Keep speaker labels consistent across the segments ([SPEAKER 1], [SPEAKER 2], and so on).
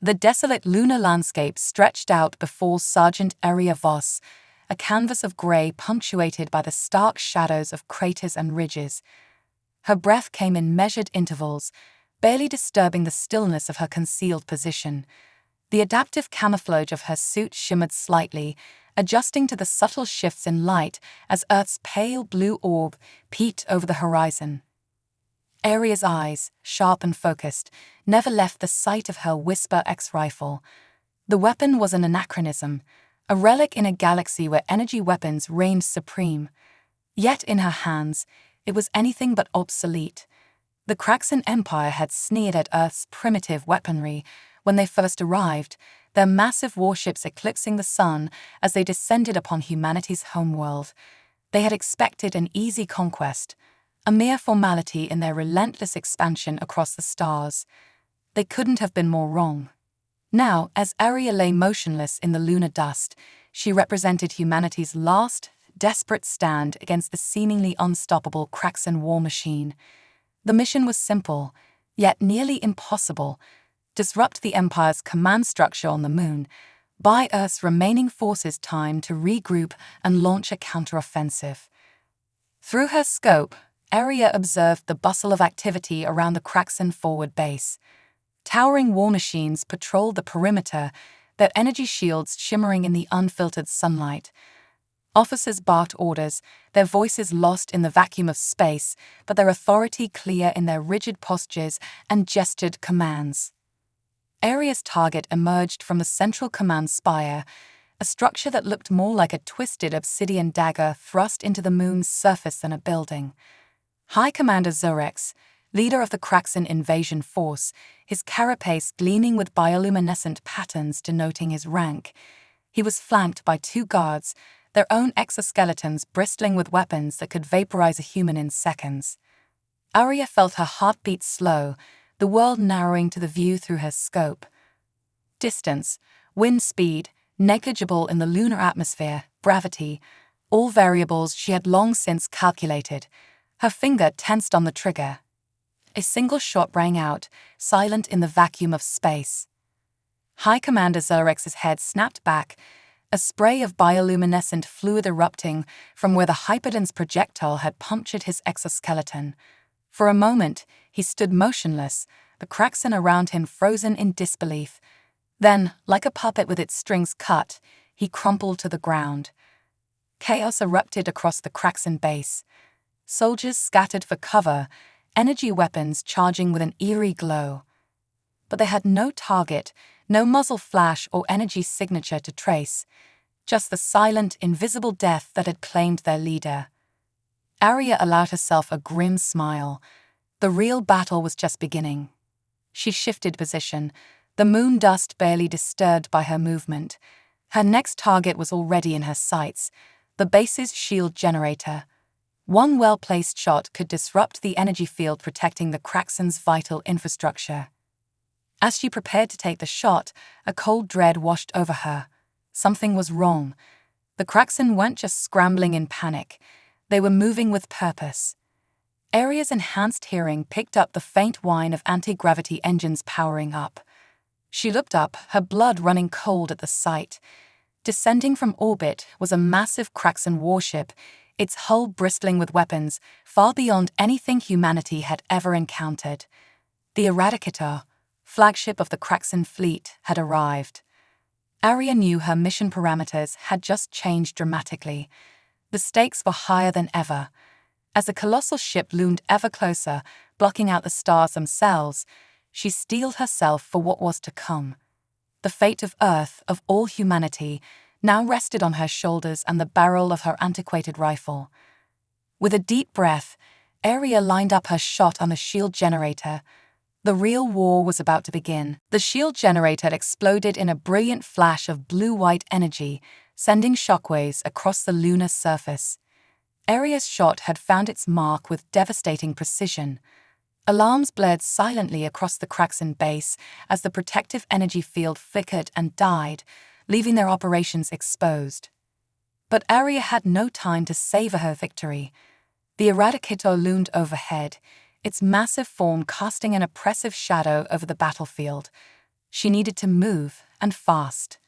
[SPEAKER 1] The desolate lunar landscape stretched out before Sergeant Aria Voss, a canvas of grey punctuated by the stark shadows of craters and ridges. Her breath came in measured intervals, barely disturbing the stillness of her concealed position. The adaptive camouflage of her suit shimmered slightly, adjusting to the subtle shifts in light as Earth's pale blue orb peeked over the horizon. Aria's eyes, sharp and focused, never left the sight of her Whisper X rifle. The weapon was an anachronism, a relic in a galaxy where energy weapons reigned supreme. Yet in her hands, it was anything but obsolete. The Galactic Empire had sneered at Earth's primitive weaponry when they first arrived, their massive warships eclipsing the sun as they descended upon humanity's homeworld. They had expected an easy conquest, a mere formality in their relentless expansion across the stars. They couldn't have been more wrong. Now, as Aria lay motionless in the lunar dust, she represented humanity's last, desperate stand against the seemingly unstoppable Kraxan war machine. The mission was simple, yet nearly impossible: disrupt the Empire's command structure on the moon, buy Earth's remaining forces time to regroup and launch a counteroffensive. Through her scope, Aria observed the bustle of activity around the Kraxan forward base. Towering war machines patrolled the perimeter, their energy shields shimmering in the unfiltered sunlight. Officers barked orders, their voices lost in the vacuum of space, but their authority clear in their rigid postures and gestured commands. Aria's target emerged from the central command spire, a structure that looked more like a twisted obsidian dagger thrust into the moon's surface than a building. High Commander Zorex, leader of the Kraxan invasion force, his carapace gleaming with bioluminescent patterns denoting his rank. He was flanked by two guards, their own exoskeletons bristling with weapons that could vaporize a human in seconds. Aria felt her heartbeat slow, the world narrowing to the view through her scope. Distance, wind speed, negligible in the lunar atmosphere, gravity, all variables she had long since calculated. Her finger tensed on the trigger. A single shot rang out, silent in the vacuum of space. High Commander Zerex's head snapped back, a spray of bioluminescent fluid erupting from where the hyperdense projectile had punctured his exoskeleton. For a moment, he stood motionless, the Kraxan around him frozen in disbelief. Then, like a puppet with its strings cut, he crumpled to the ground. Chaos erupted across the Kraxan base. Soldiers scattered for cover, energy weapons charging with an eerie glow. But they had no target, no muzzle flash or energy signature to trace, just the silent, invisible death that had claimed their leader. Aria allowed herself a grim smile. The real battle was just beginning. She shifted position, the moon dust barely disturbed by her movement. Her next target was already in her sights, the base's shield generator. One well-placed shot could disrupt the energy field protecting the Kraxan's vital infrastructure. As she prepared to take the shot, a cold dread washed over her. Something was wrong. The Kraxan weren't just scrambling in panic. They were moving with purpose. Aria's enhanced hearing picked up the faint whine of anti-gravity engines powering up. She looked up, her blood running cold at the sight. Descending from orbit was a massive Kraxan warship, its hull bristling with weapons far beyond anything humanity had ever encountered. The Eradicator, flagship of the Kraxan fleet, had arrived. Aria knew her mission parameters had just changed dramatically. The stakes were higher than ever. As the colossal ship loomed ever closer, blocking out the stars themselves, she steeled herself for what was to come. The fate of Earth, of all humanity, now rested on her shoulders and the barrel of her antiquated rifle. With a deep breath, Aria lined up her shot on the shield generator. The real war was about to begin. The shield generator exploded in a brilliant flash of blue-white energy, sending shockwaves across the lunar surface. Aria's shot had found its mark with devastating precision. Alarms blared silently across the Kraxan base as the protective energy field flickered and died, leaving their operations exposed. But Aria had no time to savor her victory. The Eradicator loomed overhead, its massive form casting an oppressive shadow over the battlefield. She needed to move, and fast.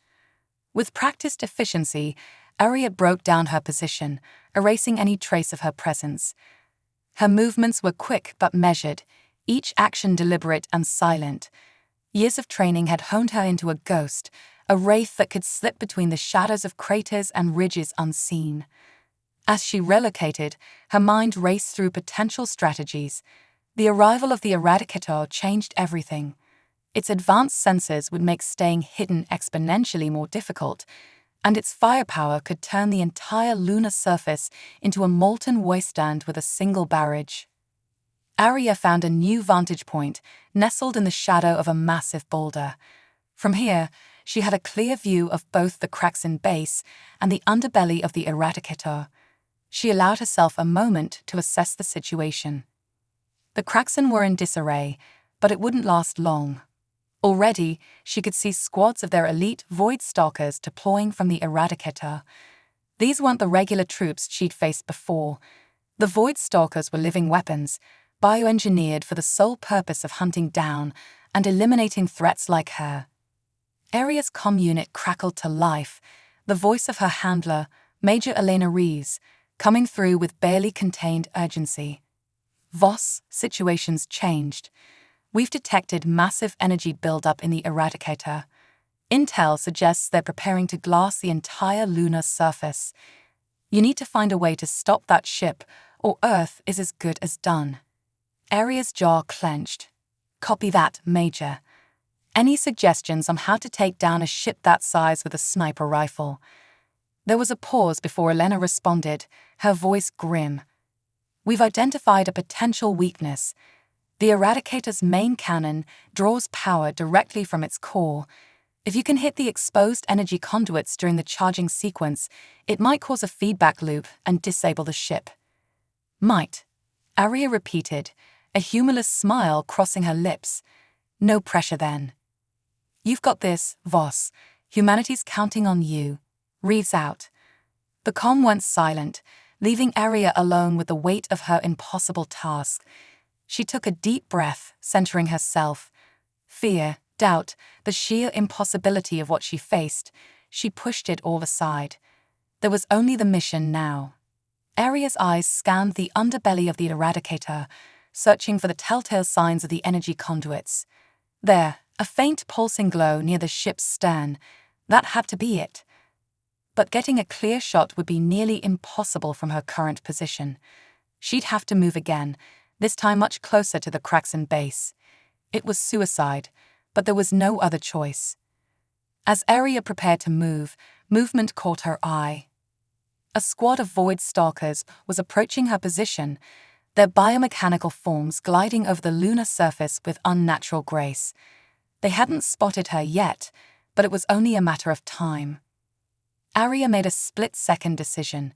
[SPEAKER 1] With practiced efficiency, Aria broke down her position, erasing any trace of her presence. Her movements were quick but measured, each action deliberate and silent. Years of training had honed her into a ghost, a wraith that could slip between the shadows of craters and ridges unseen. As she relocated, her mind raced through potential strategies. The arrival of the Eradicator changed everything. Its advanced sensors would make staying hidden exponentially more difficult, and its firepower could turn the entire lunar surface into a molten wasteland with a single barrage. Aria found a new vantage point, nestled in the shadow of a massive boulder. From here, she had a clear view of both the Kraxan base and the underbelly of the Eradicator. She allowed herself a moment to assess the situation. The Kraxan were in disarray, but it wouldn't last long. Already, she could see squads of their elite Void Stalkers deploying from the Eradicator. These weren't the regular troops she'd faced before. The Void Stalkers were living weapons, bioengineered for the sole purpose of hunting down and eliminating threats like her. Aria's comm unit crackled to life, the voice of her handler, Major Elena Reeves, coming through with barely contained urgency. Voss, situation's changed. We've detected massive energy buildup in the Eradicator. Intel suggests they're preparing to glass the entire lunar surface. You need to find a way to stop that ship, or Earth is as good as done. Aria's jaw clenched. Copy that, Major. Any suggestions on how to take down a ship that size with a sniper rifle? There was a pause before Elena responded, her voice grim. We've identified a potential weakness. The Eradicator's main cannon draws power directly from its core. If you can hit the exposed energy conduits during the charging sequence, it might cause a feedback loop and disable the ship. Might, Aria repeated, a humorless smile crossing her lips. No pressure then. You've got this, Voss. Humanity's counting on you. Reeves out. The comm went silent, leaving Aria alone with the weight of her impossible task. She took a deep breath, centering herself. Fear, doubt, the sheer impossibility of what she faced, she pushed it all aside. There was only the mission now. Aria's eyes scanned the underbelly of the Eradicator, searching for the telltale signs of the energy conduits. There, a faint pulsing glow near the ship's stern. That had to be it. But getting a clear shot would be nearly impossible from her current position. She'd have to move again, this time much closer to the Kraxan base. It was suicide, but there was no other choice. As Aria prepared to move, movement caught her eye. A squad of Void Stalkers was approaching her position, their biomechanical forms gliding over the lunar surface with unnatural grace. They hadn't spotted her yet, but it was only a matter of time. Aria made a split-second decision.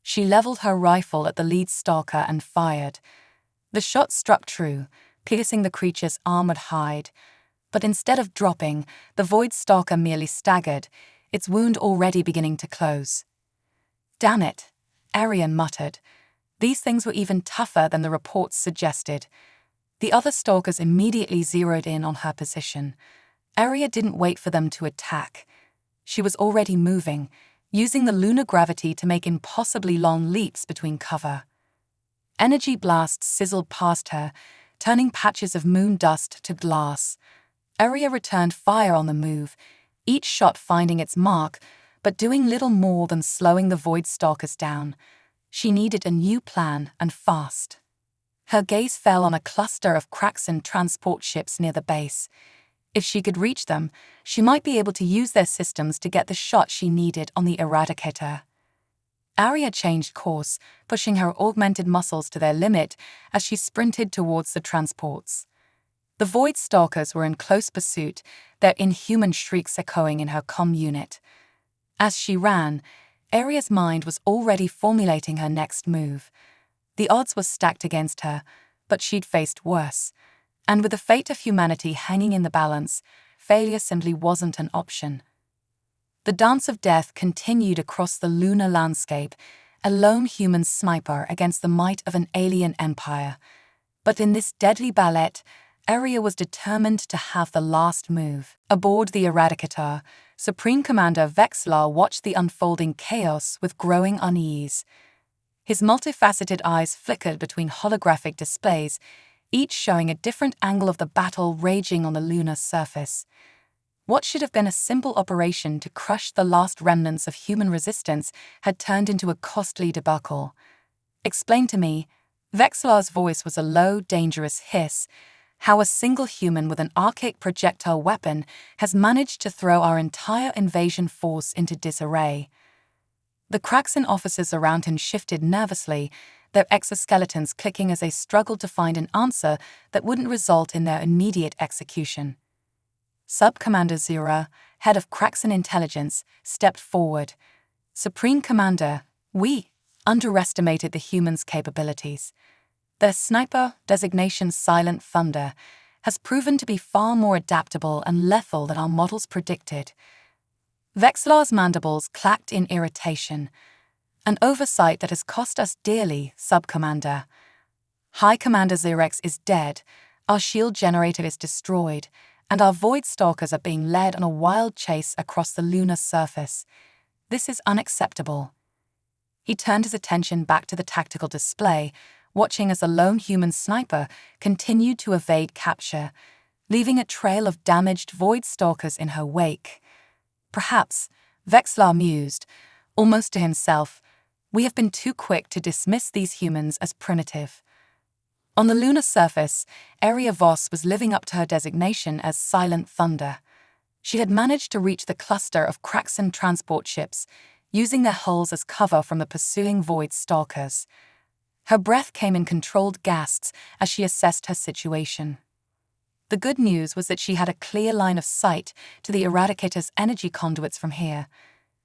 [SPEAKER 1] She leveled her rifle at the lead stalker and fired. The shot struck true, piercing the creature's armored hide. But instead of dropping, the Void Stalker merely staggered, its wound already beginning to close. Damn it, Aria muttered. These things were even tougher than the reports suggested. The other stalkers immediately zeroed in on her position. Aria didn't wait for them to attack. She was already moving, using the lunar gravity to make impossibly long leaps between cover. Energy blasts sizzled past her, turning patches of moon dust to glass. Aria returned fire on the move, each shot finding its mark, but doing little more than slowing the Void Stalkers down. She needed a new plan, and fast. Her gaze fell on a cluster of Kraxan transport ships near the base. If she could reach them, she might be able to use their systems to get the shot she needed on the Eradicator. Aria changed course, pushing her augmented muscles to their limit as she sprinted towards the transports. The Void Stalkers were in close pursuit, their inhuman shrieks echoing in her comm unit. As she ran, Aria's mind was already formulating her next move. The odds were stacked against her, but she'd faced worse. And with the fate of humanity hanging in the balance, failure simply wasn't an option. The dance of death continued across the lunar landscape, a lone human sniper against the might of an alien empire. But in this deadly ballet, Aria was determined to have the last move. Aboard the Eradicator, Supreme Commander Vexlar watched the unfolding chaos with growing unease. His multifaceted eyes flickered between holographic displays, each showing a different angle of the battle raging on the lunar surface. What should have been a simple operation to crush the last remnants of human resistance had turned into a costly debacle. "Explain to me," Vexlar's voice was a low, dangerous hiss, "how a single human with an archaic projectile weapon has managed to throw our entire invasion force into disarray." The Kraxan officers around him shifted nervously, their exoskeletons clicking as they struggled to find an answer that wouldn't result in their immediate execution. Sub-Commander Zura, head of Kraxan intelligence, stepped forward. "Supreme Commander, we underestimated the humans' capabilities. Their sniper, designation Silent Thunder, has proven to be far more adaptable and lethal than our models predicted." Vexlar's mandibles clacked in irritation. "An oversight that has cost us dearly, Sub-Commander. High Commander Zirex is dead, our shield generator is destroyed, and our Void Stalkers are being led on a wild chase across the lunar surface. This is unacceptable." He turned his attention back to the tactical display, watching as a lone human sniper continued to evade capture, leaving a trail of damaged Void Stalkers in her wake. "Perhaps," Vexlar mused, almost to himself, "we have been too quick to dismiss these humans as primitive." On the lunar surface, Aria Voss was living up to her designation as Silent Thunder. She had managed to reach the cluster of Kraxan transport ships, using their hulls as cover from the pursuing Void Stalkers. Her breath came in controlled gasps as she assessed her situation. The good news was that she had a clear line of sight to the Eradicator's energy conduits from here.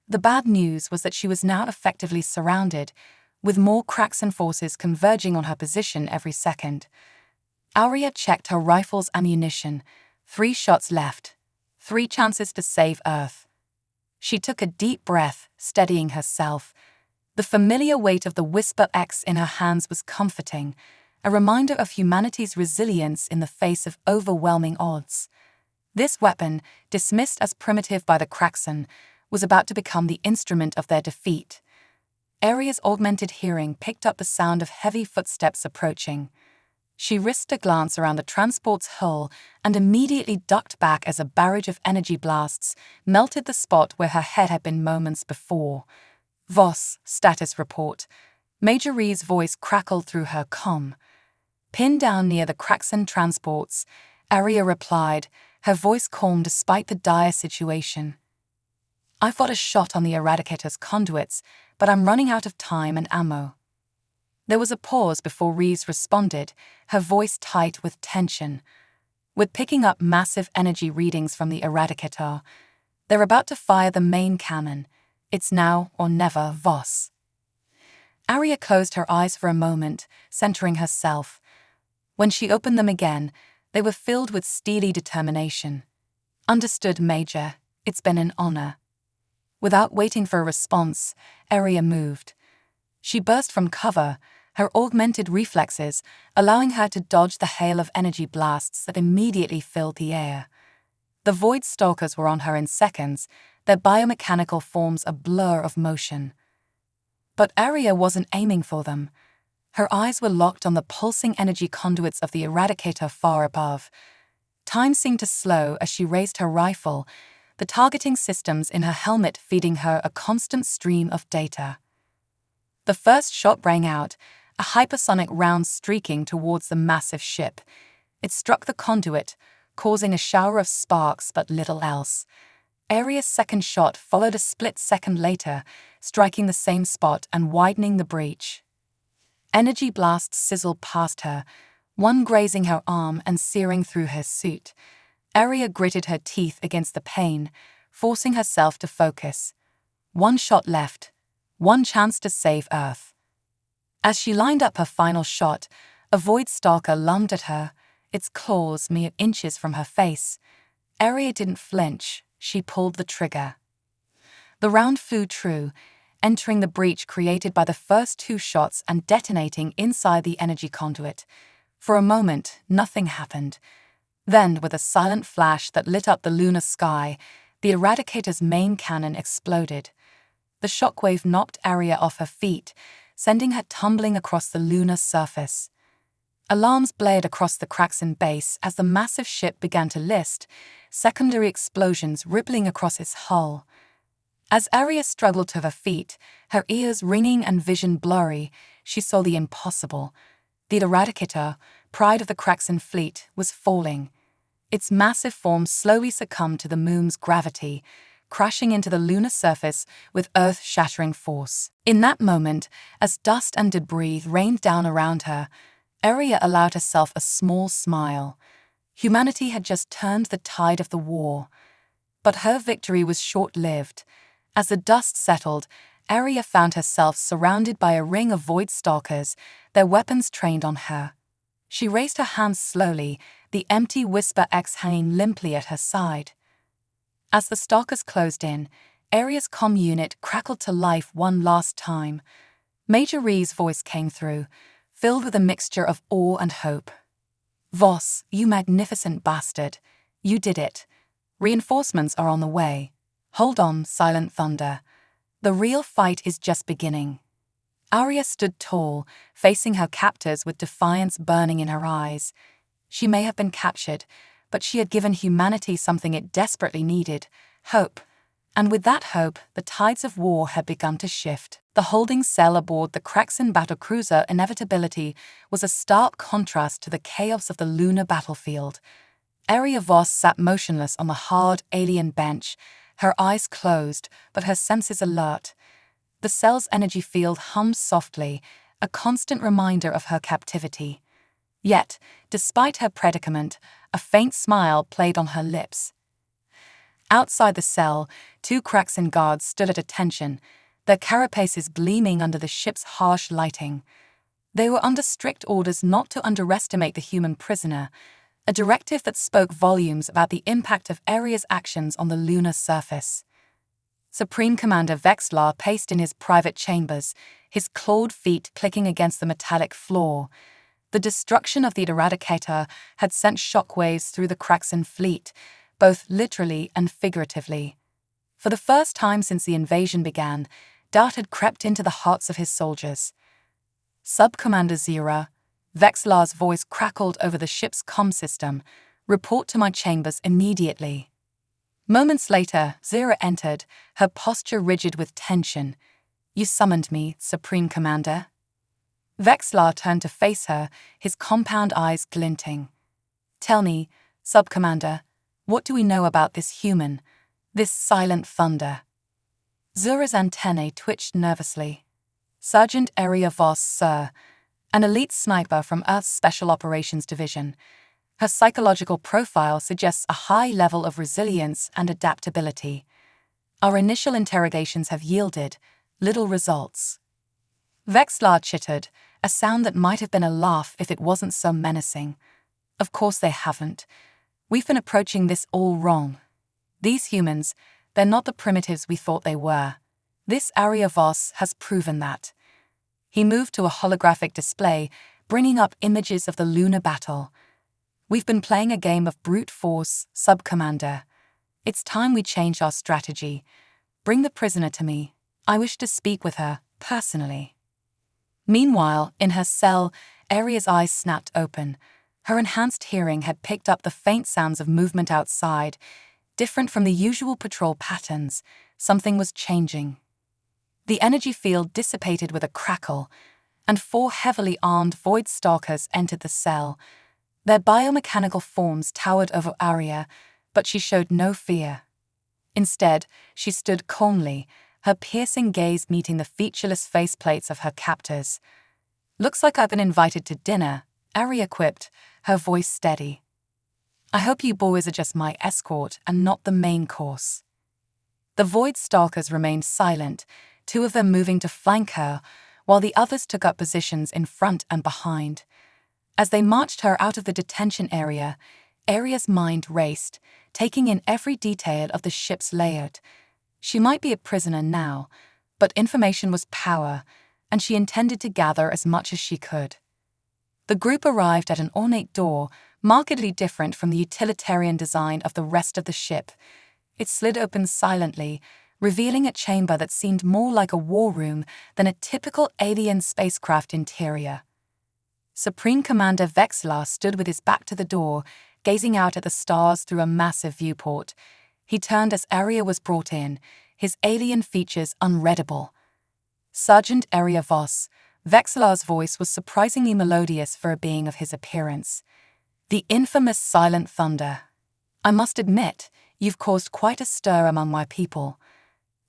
[SPEAKER 1] The bad news was that she was now effectively surrounded, with more Kraxan forces converging on her position every second. Aria checked her rifle's ammunition. 3 shots left. 3 chances to save Earth. She took a deep breath, steadying herself. The familiar weight of the Whisper X in her hands was comforting, a reminder of humanity's resilience in the face of overwhelming odds. This weapon, dismissed as primitive by the Kraxan, was about to become the instrument of their defeat. Aria's augmented hearing picked up the sound of heavy footsteps approaching. She risked a glance around the transport's hull and immediately ducked back as a barrage of energy blasts melted the spot where her head had been moments before. "Voss, status report." Major Ree's voice crackled through her comm. Pinned down near the Kraxan transports, Aria replied, her voice calm despite the dire situation. "I've got a shot on the Eradicator's conduits, but I'm running out of time and ammo." There was a pause before Rees responded, her voice tight with tension. "We're picking up massive energy readings from the Eradicator. They're about to fire the main cannon. It's now or never, Voss." Aria closed her eyes for a moment, centering herself. When she opened them again, they were filled with steely determination. "Understood, Major. It's been an honor." Without waiting for a response, Aria moved. She burst from cover, her augmented reflexes allowing her to dodge the hail of energy blasts that immediately filled the air. The Void Stalkers were on her in seconds, their biomechanical forms a blur of motion. But Aria wasn't aiming for them. Her eyes were locked on the pulsing energy conduits of the Eradicator far above. Time seemed to slow as she raised her rifle, the targeting systems in her helmet feeding her a constant stream of data. The first shot rang out, a hypersonic round streaking towards the massive ship. It struck the conduit, causing a shower of sparks but little else. Aria's second shot followed a split second later, striking the same spot and widening the breach. Energy blasts sizzled past her, one grazing her arm and searing through her suit. Aria gritted her teeth against the pain, forcing herself to focus. 1 shot left, 1 chance to save Earth. As she lined up her final shot, a Void Stalker lunged at her, its claws mere inches from her face. Aria didn't flinch, she pulled the trigger. The round flew true, entering the breach created by the first 2 shots and detonating inside the energy conduit. For a moment, nothing happened. Then, with a silent flash that lit up the lunar sky, the Eradicator's main cannon exploded. The shockwave knocked Aria off her feet, sending her tumbling across the lunar surface. Alarms blared across the Kraxan base as the massive ship began to list, secondary explosions rippling across its hull. As Aria struggled to her feet, her ears ringing and vision blurry, she saw the impossible. The Eradicator, pride of the Kraxan fleet, was falling. Its massive form slowly succumbed to the moon's gravity, crashing into the lunar surface with earth-shattering force. In that moment, as dust and debris rained down around her, Aria allowed herself a small smile. Humanity had just turned the tide of the war. But her victory was short-lived. As the dust settled, Aria found herself surrounded by a ring of Void Stalkers, their weapons trained on her. She raised her hands slowly, the empty Whisper X hanging limply at her side. As the Stalkers closed in, Aria's comm unit crackled to life one last time. Major Ree's voice came through, filled with a mixture of awe and hope. "Voss, you magnificent bastard. You did it. Reinforcements are on the way. Hold on, Silent Thunder. The real fight is just beginning." Aria stood tall, facing her captors with defiance burning in her eyes. She may have been captured, but she had given humanity something it desperately needed: hope. And with that hope, the tides of war had begun to shift. The holding cell aboard the Kraxan battlecruiser Inevitability was a stark contrast to the chaos of the lunar battlefield. Aria Voss sat motionless on the hard alien bench, her eyes closed, but her senses alert. The cell's energy field hummed softly, a constant reminder of her captivity. Yet, despite her predicament, a faint smile played on her lips. Outside the cell, two Kraxan guards stood at attention, their carapaces gleaming under the ship's harsh lighting. They were under strict orders not to underestimate the human prisoner, a directive that spoke volumes about the impact of Aria's actions on the lunar surface. Supreme Commander Vexlar paced in his private chambers, his clawed feet clicking against the metallic floor. The destruction of the Eradicator had sent shockwaves through the Kraxan fleet, both literally and figuratively. For the first time since the invasion began, doubt had crept into the hearts of his soldiers. "Sub-Commander Zira," Vexlar's voice crackled over the ship's comm system, "report to my chambers immediately." Moments later, Zira entered, her posture rigid with tension. "You summoned me, Supreme Commander?" Vexlar turned to face her, his compound eyes glinting. "Tell me, Sub-Commander, what do we know about this human, this Silent Thunder?" Zura's antennae twitched nervously. "Sergeant Aria Voss, sir, an elite sniper from Earth's Special Operations Division. Her psychological profile suggests a high level of resilience and adaptability. Our initial interrogations have yielded little results." Vexlar chittered, a sound that might have been a laugh if it wasn't so menacing. "Of course they haven't. We've been approaching this all wrong. These humans, they're not the primitives we thought they were. This Aria Voss has proven that." He moved to a holographic display, bringing up images of the lunar battle. "We've been playing a game of brute force, Sub-Commander. It's time we change our strategy. Bring the prisoner to me. I wish to speak with her, personally." Meanwhile, in her cell, Aria's eyes snapped open. Her enhanced hearing had picked up the faint sounds of movement outside. Different from the usual patrol patterns, something was changing. The energy field dissipated with a crackle, and 4 heavily armed Void Stalkers entered the cell. Their biomechanical forms towered over Aria, but she showed no fear. Instead, she stood calmly, her piercing gaze meeting the featureless faceplates of her captors. "Looks like I've been invited to dinner," Aria quipped, her voice steady. "I hope you boys are just my escort and not the main course." The Void Stalkers remained silent, 2 of them moving to flank her, while the others took up positions in front and behind. As they marched her out of the detention area, Aria's mind raced, taking in every detail of the ship's layout. She might be a prisoner now, but information was power, and she intended to gather as much as she could. The group arrived at an ornate door, markedly different from the utilitarian design of the rest of the ship. It slid open silently, revealing a chamber that seemed more like a war room than a typical alien spacecraft interior. Supreme Commander Vexlar stood with his back to the door, gazing out at the stars through a massive viewport. He turned as Aria was brought in, his alien features unreadable. Sergeant Aria Voss, Vexlar's voice was surprisingly melodious for a being of his appearance. The infamous Silent Thunder. I must admit, you've caused quite a stir among my people.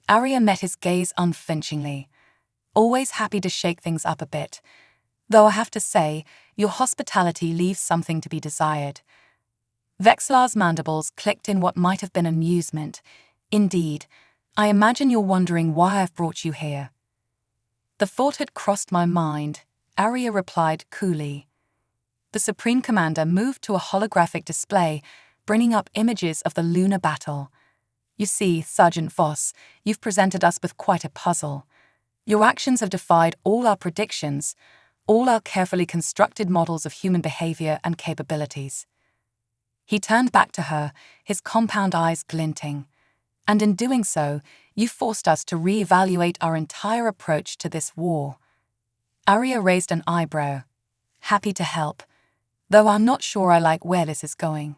[SPEAKER 1] Aria met his gaze unflinchingly. Always happy to shake things up a bit. Though I have to say, your hospitality leaves something to be desired. Vexlar's mandibles clicked in what might have been amusement. Indeed, I imagine you're wondering why I've brought you here. The thought had crossed my mind, Aria replied coolly. The Supreme Commander moved to a holographic display, bringing up images of the lunar battle. You see, Sergeant Voss, you've presented us with quite a puzzle. Your actions have defied all our predictions, all our carefully constructed models of human behavior and capabilities. He turned back to her, his compound eyes glinting. And in doing so, you forced us to re-evaluate our entire approach to this war. Aria raised an eyebrow. Happy to help, though I'm not sure I like where this is going.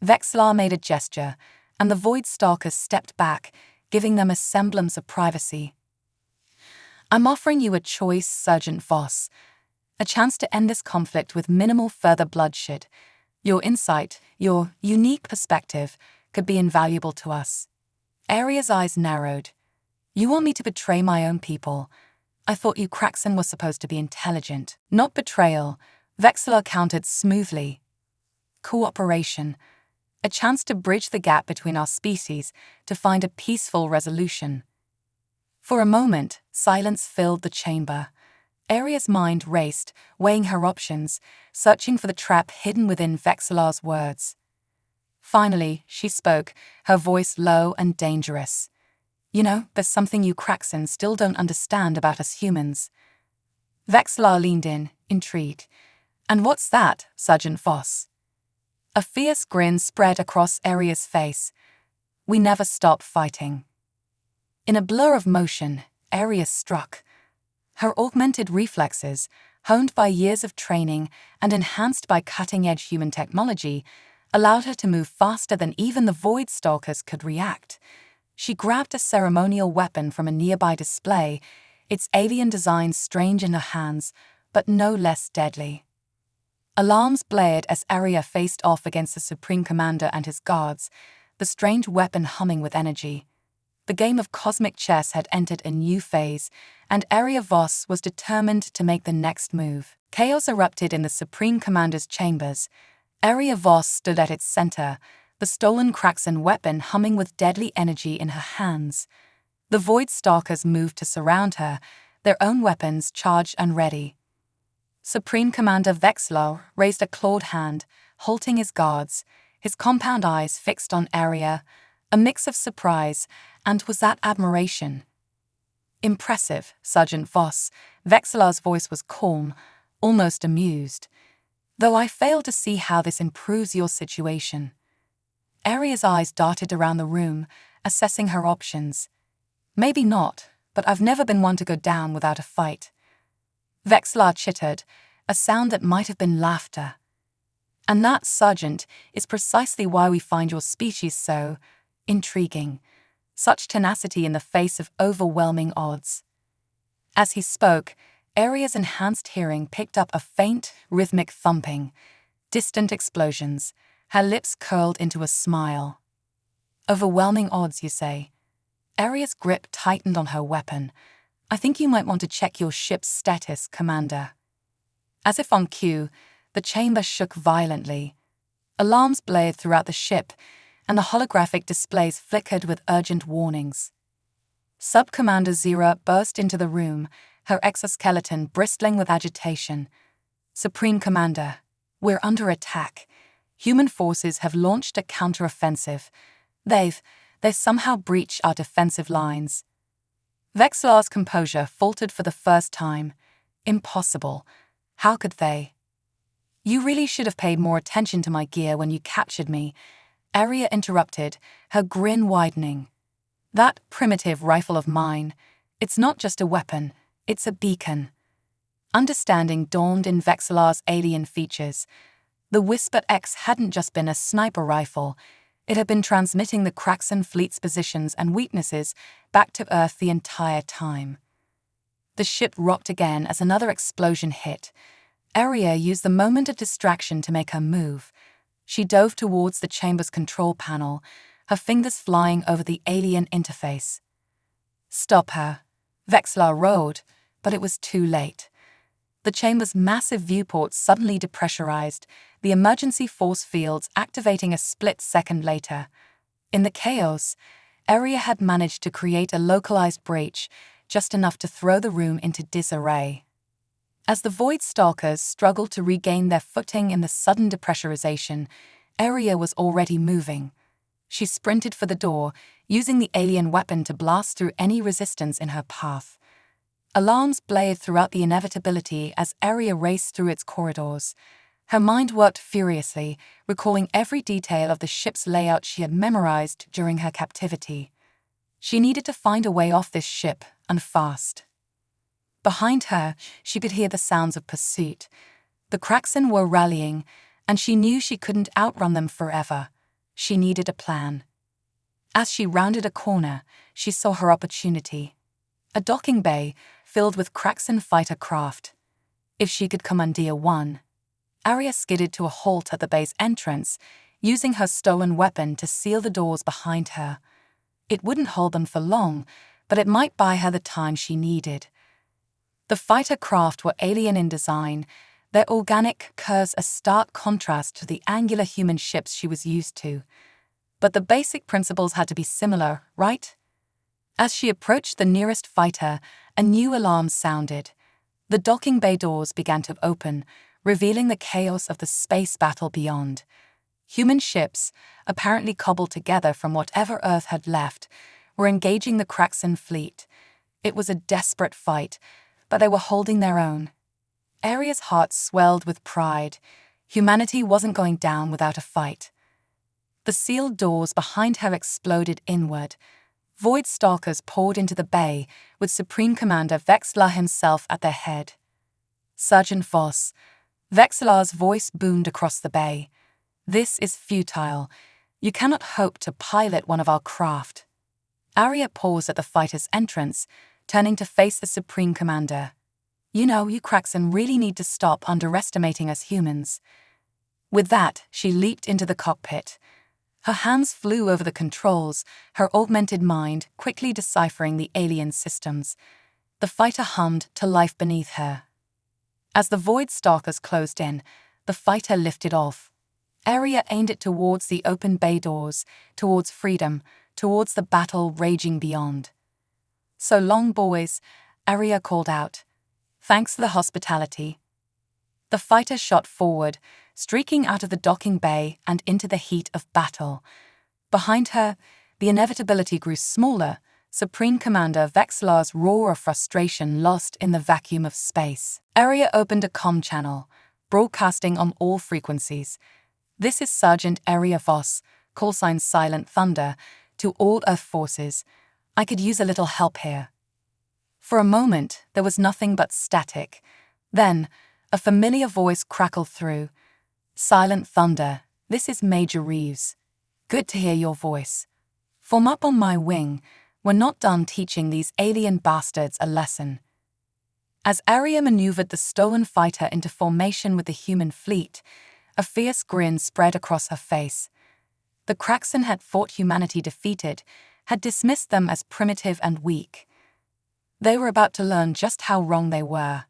[SPEAKER 1] Vexlar made a gesture, and the Void Stalkers stepped back, giving them a semblance of privacy. I'm offering you a choice, Sergeant Voss. A chance to end this conflict with minimal further bloodshed. Your insight, your unique perspective, could be invaluable to us. Aria's eyes narrowed. You want me to betray my own people? I thought you Kraxan were supposed to be intelligent. Not betrayal, Vexlar countered smoothly. Cooperation. A chance to bridge the gap between our species, to find a peaceful resolution. For a moment, silence filled the chamber. Aria's mind raced, weighing her options, searching for the trap hidden within Vexlar's words. Finally, she spoke, her voice low and dangerous. You know, there's something you Kraxans still don't understand about us humans. Vexlar leaned in, intrigued. And what's that, Sergeant Voss? A fierce grin spread across Aria's face. We never stop fighting. In a blur of motion, Aria struck. Her augmented reflexes, honed by years of training and enhanced by cutting-edge human technology, allowed her to move faster than even the Void Stalkers could react. She grabbed a ceremonial weapon from a nearby display, its alien design strange in her hands, but no less deadly. Alarms blared as Aria faced off against the Supreme Commander and his guards, the strange weapon humming with energy. The game of cosmic chess had entered a new phase, and Aria Voss was determined to make the next move. Chaos erupted in the Supreme Commander's chambers. Aria Voss stood at its center, the stolen Kraxan weapon humming with deadly energy in her hands. The Void Stalkers moved to surround her, their own weapons charged and ready. Supreme Commander Vexlar raised a clawed hand, halting his guards, his compound eyes fixed on Aria, a mix of surprise, and was that admiration? Impressive, Sergeant Voss. Vexlar's voice was calm, almost amused. Though I fail to see how this improves your situation. Aria's eyes darted around the room, assessing her options. Maybe not, but I've never been one to go down without a fight. Vexlar chittered, a sound that might have been laughter. And that, Sergeant, is precisely why we find your species so intriguing. Such tenacity in the face of overwhelming odds. As he spoke, Aria's enhanced hearing picked up a faint, rhythmic thumping, distant explosions, her lips curled into a smile. Overwhelming odds, you say? Aria's grip tightened on her weapon. I think you might want to check your ship's status, Commander. As if on cue, the chamber shook violently. Alarms blared throughout the ship, and the holographic displays flickered with urgent warnings. Sub-Commander Zira burst into the room, her exoskeleton bristling with agitation. Supreme Commander, we're under attack. Human forces have launched a counteroffensive. They've somehow breached our defensive lines. Vexlar's composure faltered for the first time. Impossible. How could they? "You really should have paid more attention to my gear when you captured me," Aria interrupted, her grin widening. "That primitive rifle of mine, it's not just a weapon, it's a beacon." Understanding dawned in Vexillar's alien features. The Whisper X hadn't just been a sniper rifle, it had been transmitting the Kraxan fleet's positions and weaknesses back to Earth the entire time. The ship rocked again as another explosion hit. Aria used the moment of distraction to make her move. She dove towards the chamber's control panel, her fingers flying over the alien interface. "Stop her," Vexillar roared, but it was too late. The chamber's massive viewports suddenly depressurized, the emergency force fields activating a split second later. In the chaos, Aria had managed to create a localized breach, just enough to throw the room into disarray. As the Void Stalkers struggled to regain their footing in the sudden depressurization, Aria was already moving. She sprinted for the door, using the alien weapon to blast through any resistance in her path. Alarms blared throughout the inevitability as Aria raced through its corridors. Her mind worked furiously, recalling every detail of the ship's layout she had memorized during her captivity. She needed to find a way off this ship, and fast. Behind her, she could hear the sounds of pursuit. The Kraxan were rallying, and she knew she couldn't outrun them forever. She needed a plan. As she rounded a corner, she saw her opportunity. A docking bay filled with Kraxan fighter craft. If she could commandeer one. Aria skidded to a halt at the bay's entrance, using her stolen weapon to seal the doors behind her. It wouldn't hold them for long, but it might buy her the time she needed. The fighter craft were alien in design, their organic curves a stark contrast to the angular human ships she was used to. But the basic principles had to be similar, right? As she approached the nearest fighter, a new alarm sounded. The docking bay doors began to open, revealing the chaos of the space battle beyond. Human ships, apparently cobbled together from whatever Earth had left, were engaging the Kraxan fleet. It was a desperate fight, but they were holding their own. Aria's heart swelled with pride. Humanity wasn't going down without a fight. The sealed doors behind her exploded inward. Void Stalkers poured into the bay, with Supreme Commander Vexillar himself at their head. "Sergeant Voss," Vexillar's voice boomed across the bay. "This is futile. You cannot hope to pilot one of our craft." Aria paused at the fighter's entrance, turning to face the Supreme Commander. "You know, you Kraxan really need to stop underestimating us humans." With that, she leaped into the cockpit. Her hands flew over the controls, her augmented mind quickly deciphering the alien systems. The fighter hummed to life beneath her. As the Void Stalkers closed in, the fighter lifted off. Aria aimed it towards the open bay doors, towards freedom, towards the battle raging beyond. "So long, boys," Aria called out. "Thanks for the hospitality." The fighter shot forward, streaking out of the docking bay and into the heat of battle. Behind her, the inevitability grew smaller, Supreme Commander Vexillar's roar of frustration lost in the vacuum of space. Aria opened a comm channel, broadcasting on all frequencies. "This is Sergeant Aria Voss, callsign Silent Thunder, to all Earth forces. I could use a little help here." For a moment, there was nothing but static. Then, a familiar voice crackled through. "Silent Thunder, this is Major Reeves. Good to hear your voice. Form up on my wing. We're not done teaching these alien bastards a lesson." As Aria maneuvered the stolen fighter into formation with the human fleet, a fierce grin spread across her face. The Kraxan had fought humanity defeated, had dismissed them as primitive and weak. They were about to learn just how wrong they were.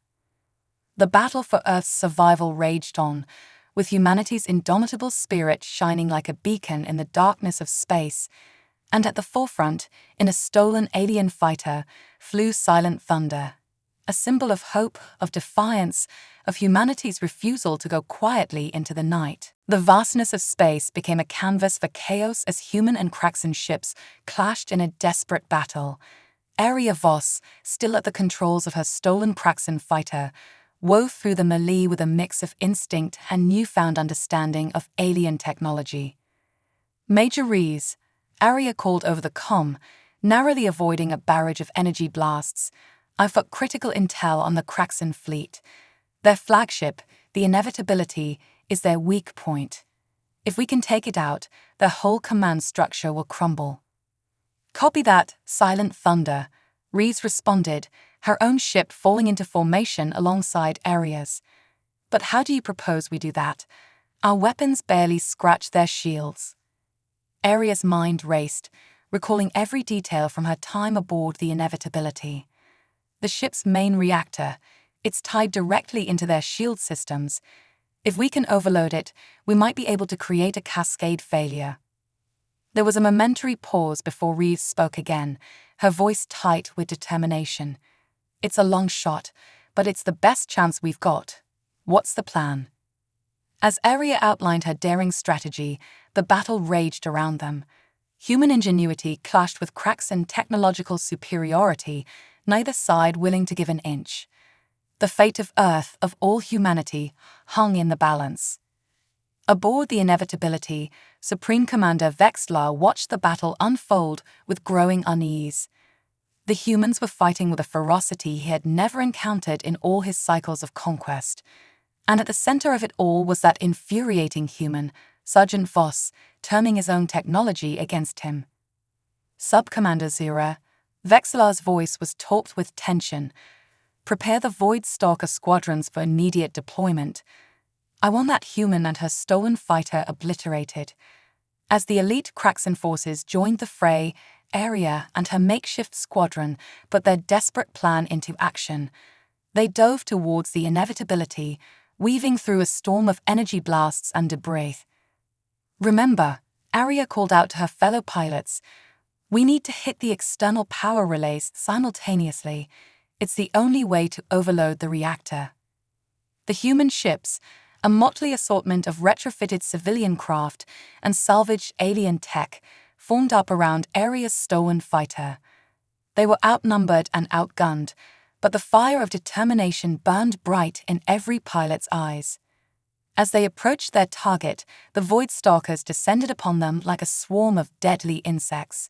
[SPEAKER 1] The battle for Earth's survival raged on, with humanity's indomitable spirit shining like a beacon in the darkness of space, and at the forefront, in a stolen alien fighter, flew Silent Thunder, a symbol of hope, of defiance, of humanity's refusal to go quietly into the night. The vastness of space became a canvas for chaos as human and Kraxan ships clashed in a desperate battle. Aria Voss, still at the controls of her stolen Kraxan fighter, wove through the melee with a mix of instinct and newfound understanding of alien technology. Major Rees, Aria called over the comm, narrowly avoiding a barrage of energy blasts. I've got critical intel on the Kraxan fleet. Their flagship, the Inevitability, is their weak point. If we can take it out, their whole command structure will crumble. Copy that, Silent Thunder, Rees responded, her own ship falling into formation alongside Aria's. But how do you propose we do that? Our weapons barely scratch their shields. Aria's mind raced, recalling every detail from her time aboard the Inevitability. The ship's main reactor, it's tied directly into their shield systems. If we can overload it, we might be able to create a cascade failure. There was a momentary pause before Reeves spoke again, her voice tight with determination. It's a long shot, but it's the best chance we've got. What's the plan? As Aria outlined her daring strategy, the battle raged around them. Human ingenuity clashed with Kraxan technological superiority, neither side willing to give an inch. The fate of Earth, of all humanity, hung in the balance. Aboard the Inevitability, Supreme Commander Vexlar watched the battle unfold with growing unease. The humans were fighting with a ferocity he had never encountered in all his cycles of conquest. And at the center of it all was that infuriating human, Sergeant Voss, turning his own technology against him. Sub-Commander Zira, Vexlar's voice was taut with tension. Prepare the Void Stalker squadrons for immediate deployment. I want that human and her stolen fighter obliterated. As the elite Kraxan forces joined the fray, Aria and her makeshift squadron put their desperate plan into action. They dove towards the Inevitability, weaving through a storm of energy blasts and debris. Remember, Aria called out to her fellow pilots, we need to hit the external power relays simultaneously. It's the only way to overload the reactor. The human ships, a motley assortment of retrofitted civilian craft and salvaged alien tech, formed up around Aria's stolen fighter. They were outnumbered and outgunned, but the fire of determination burned bright in every pilot's eyes. As they approached their target, the Void Stalkers descended upon them like a swarm of deadly insects.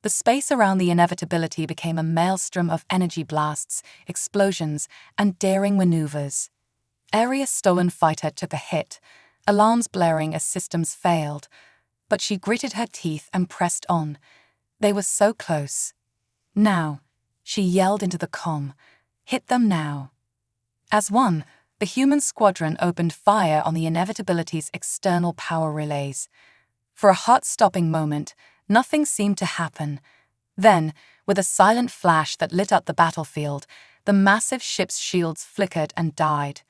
[SPEAKER 1] The space around the Inevitability became a maelstrom of energy blasts, explosions, and daring maneuvers. Aria's stolen fighter took a hit, alarms blaring as systems failed, but she gritted her teeth and pressed on. They were so close. Now, she yelled into the comm, hit them now. As one, the human squadron opened fire on the Inevitability's external power relays. For a heart-stopping moment, nothing seemed to happen. Then, with a silent flash that lit up the battlefield, the massive ship's shields flickered and died.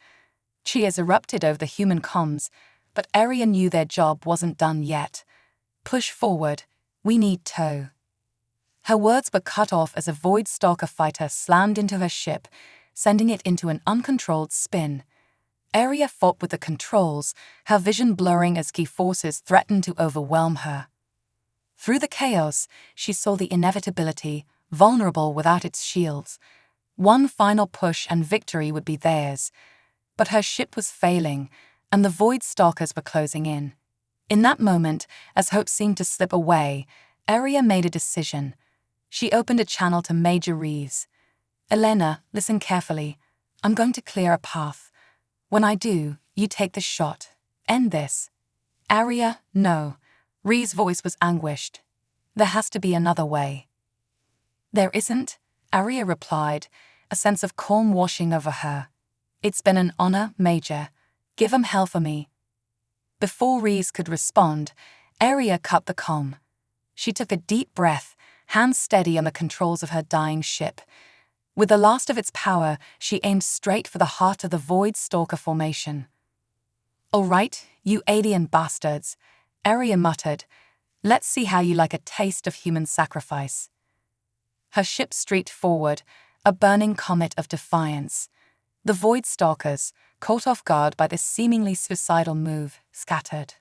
[SPEAKER 1] Cheers erupted over the human comms, but Aria knew their job wasn't done yet. Push forward. We need tow. Her words were cut off as a Void Stalker fighter slammed into her ship, sending it into an uncontrolled spin. Aria fought with the controls, her vision blurring as key forces threatened to overwhelm her. Through the chaos, she saw the Inevitability, vulnerable without its shields. One final push and victory would be theirs. But her ship was failing, and the Void Stalkers were closing in. In that moment, as hope seemed to slip away, Aria made a decision. She opened a channel to Major Reeves. Elena, listen carefully. I'm going to clear a path. When I do, you take the shot. End this. Aria, no. Reeves' voice was anguished. There has to be another way. There isn't, Aria replied, a sense of calm washing over her. It's been an honor, Major. Give 'em hell for me. Before Reeves could respond, Aria cut the comm. She took a deep breath, hands steady on the controls of her dying ship. With the last of its power, she aimed straight for the heart of the Void Stalker formation. All right, you alien bastards, Aria muttered. Let's see how you like a taste of human sacrifice. Her ship streaked forward, a burning comet of defiance. The Void Stalkers, caught off guard by this seemingly suicidal move, scattered.